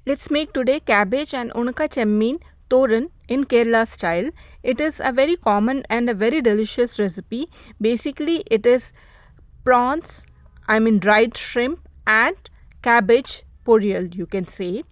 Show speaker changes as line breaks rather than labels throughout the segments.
Let's make today cabbage and Chemmeen Thoran in Kerala style. It is a very common and a very delicious recipe. Basically, it is prawns, dried shrimp and cabbage porreal, you can say.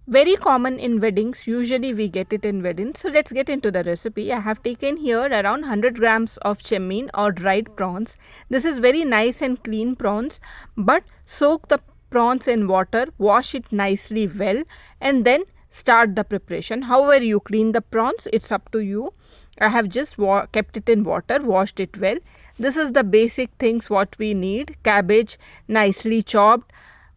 Very common in weddings. Usually we get it in weddings. So let's get into the recipe. I have taken here around 100 grams of chemmeen or dried prawns. This is very nice and clean prawns, but soak the prawns in water, wash it nicely well, and then start the preparation. However you clean the prawns, it's up to you. I have just kept it in water, washed it well. This is the basic things what we need. Cabbage nicely chopped,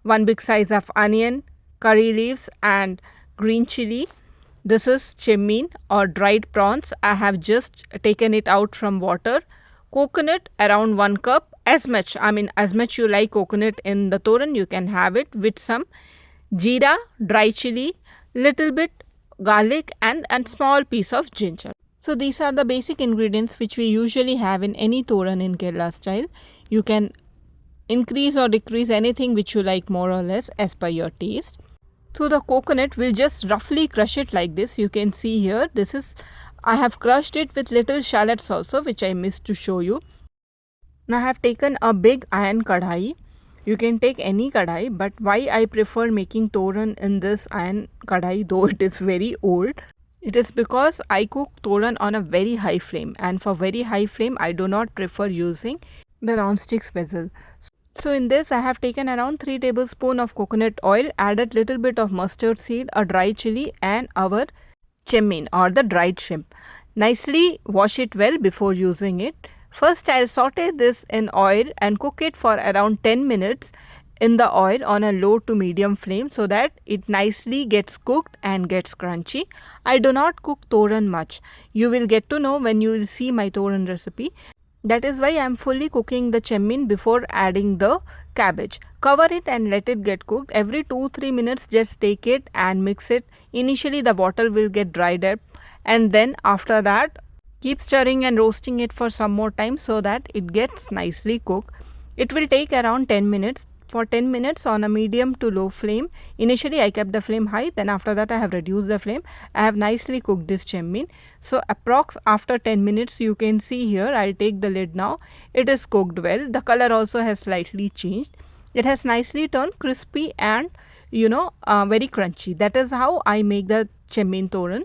1 big size of onion, curry leaves and green chilli. This is chemmeen or dried prawns. I have just taken it out from water. Coconut around 1 cup. As much you like coconut in the thoran, you can have it with some jeera, dry chilli, little bit garlic and small piece of ginger. So these are the basic ingredients which we usually have in any thoran in Kerala style. You can increase or decrease anything which you like more or less as per your taste. So the coconut, will just roughly crush it like this. You can see here, I have crushed it with little shallots also, which I missed to show you. Now I have taken a big iron kadhai. You can take any kadhai, but why I prefer making thoran in this iron kadhai, though it is very old, it is because I cook thoran on a very high flame, and for very high flame I do not prefer using the non-stick vessel. So in this I have taken around 3 tablespoons of coconut oil, added little bit of mustard seed, a dry chilli and our chemmeen or the dried shrimp. Nicely wash it well before using it. First I'll saute this in oil and cook it for around 10 minutes in the oil on a low to medium flame so that it nicely gets cooked and gets crunchy. I do not cook thoran much. You will get to know when you will see my thoran recipe. That is why I am fully cooking the chemmeen before adding the cabbage. Cover it and let it get cooked. Every 2-3 minutes just take it and mix it. Initially the water will get dried up, and then after that keep stirring and roasting it for some more time so that it gets nicely cooked. It will take around 10 minutes. For 10 minutes on a medium to low flame. Initially I kept the flame high, then after that I have reduced the flame. I have nicely cooked this chemmeen. So approx after 10 minutes, you can see here, I'll take the lid now. It is cooked well. The color also has slightly changed. It has nicely turned crispy and very crunchy. That is how I make the chemmeen thoran.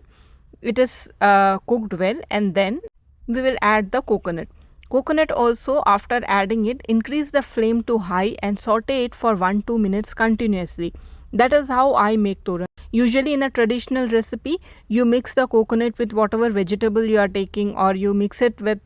It is cooked well, and then we will add the coconut. Coconut also, after adding it, increase the flame to high and saute it for 1-2 minutes continuously. That is how I make thoran. Usually in a traditional recipe, you mix the coconut with whatever vegetable you are taking, or you mix it with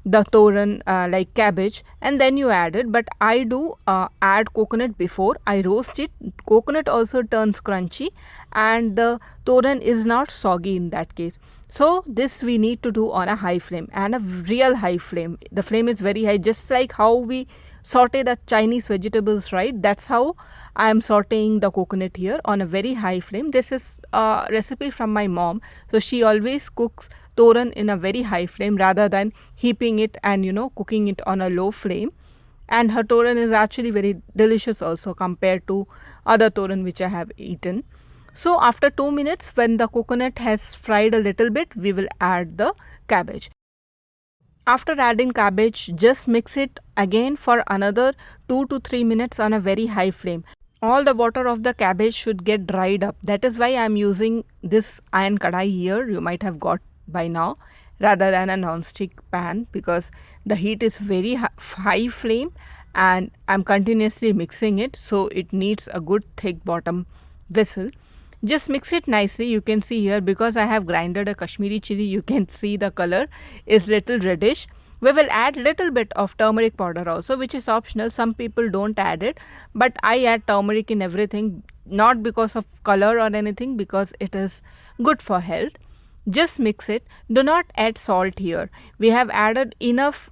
the thoran like cabbage, and then you add it. But I do add coconut before I roast it. Coconut also turns crunchy and the thoran is not soggy in that case. So this we need to do on a high flame, and a real high flame. The flame is very high, just like how we saute the Chinese vegetables, right? That's how I am sauteing the coconut here on a very high flame. This is a recipe from my mom. So she always cooks thoran in a very high flame rather than heaping it and cooking it on a low flame. And her thoran is actually very delicious also compared to other thoran which I have eaten. So after 2 minutes, when the coconut has fried a little bit, we will add the cabbage. After adding cabbage, just mix it again for another 2 to 3 minutes on a very high flame. All the water of the cabbage should get dried up. That is why I am using this iron kadai here, you might have got by now, rather than a non-stick pan, because the heat is very high flame and I am continuously mixing it, so it needs a good thick bottom vessel. Just mix it nicely. You can see here, because I have grinded a Kashmiri chili, you can see the color is little reddish. We will add little bit of turmeric powder also, which is optional. Some people don't add it, but I add turmeric in everything, not because of color or anything, because it is good for health. Just mix it. Do not add salt here. We have added enough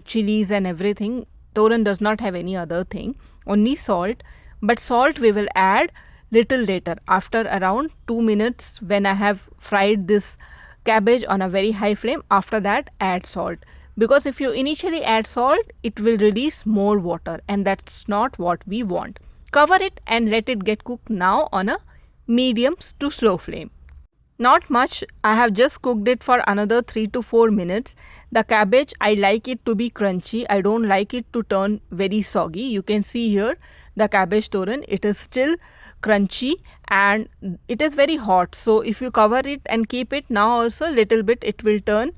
chilies and everything. Thoran does not have any other thing, only salt. But salt we will add little later, after around 2 minutes, when I have fried this cabbage on a very high flame. After that add salt, because if you initially add salt, it will release more water, and that's not what we want. Cover it and let it get cooked now on a medium to slow flame. Not much, I have just cooked it for another 3 to 4 minutes. The cabbage, I like it to be crunchy. I don't like it to turn very soggy. You can see here the cabbage thoran, it is still crunchy and it is very hot. So if you cover it and keep it now also little bit, it will turn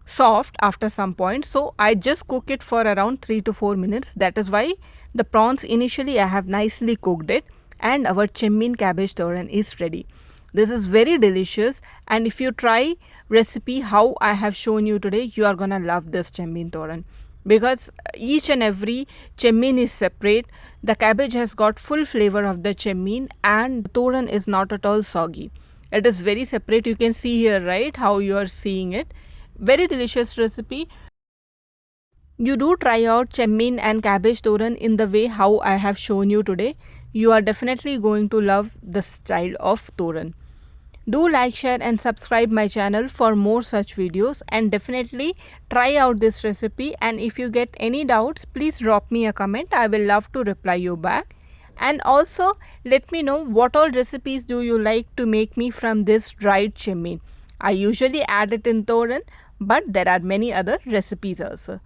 soft after some point. So I just cook it for around 3 to 4 minutes. That is why the prawns initially I have nicely cooked it, and our chemmeen cabbage thoran is ready. This is very delicious, and if you try recipe how I have shown you today, you are gonna love this chemmeen thoran, because each and every chemmeen is separate. The cabbage has got full flavor of the chemmeen, and the thoran is not at all soggy. It is very separate. You can see here, right, how you are seeing it. Very delicious recipe. You do try out chemmeen and cabbage thoran in the way how I have shown you today. You are definitely going to love this style of thoran. Do like, share and subscribe my channel for more such videos, and definitely try out this recipe, and if you get any doubts, please drop me a comment. I will love to reply you back. And also let me know what all recipes do you like to make me from this dried chemmeen. I usually add it in thoran, but there are many other recipes also.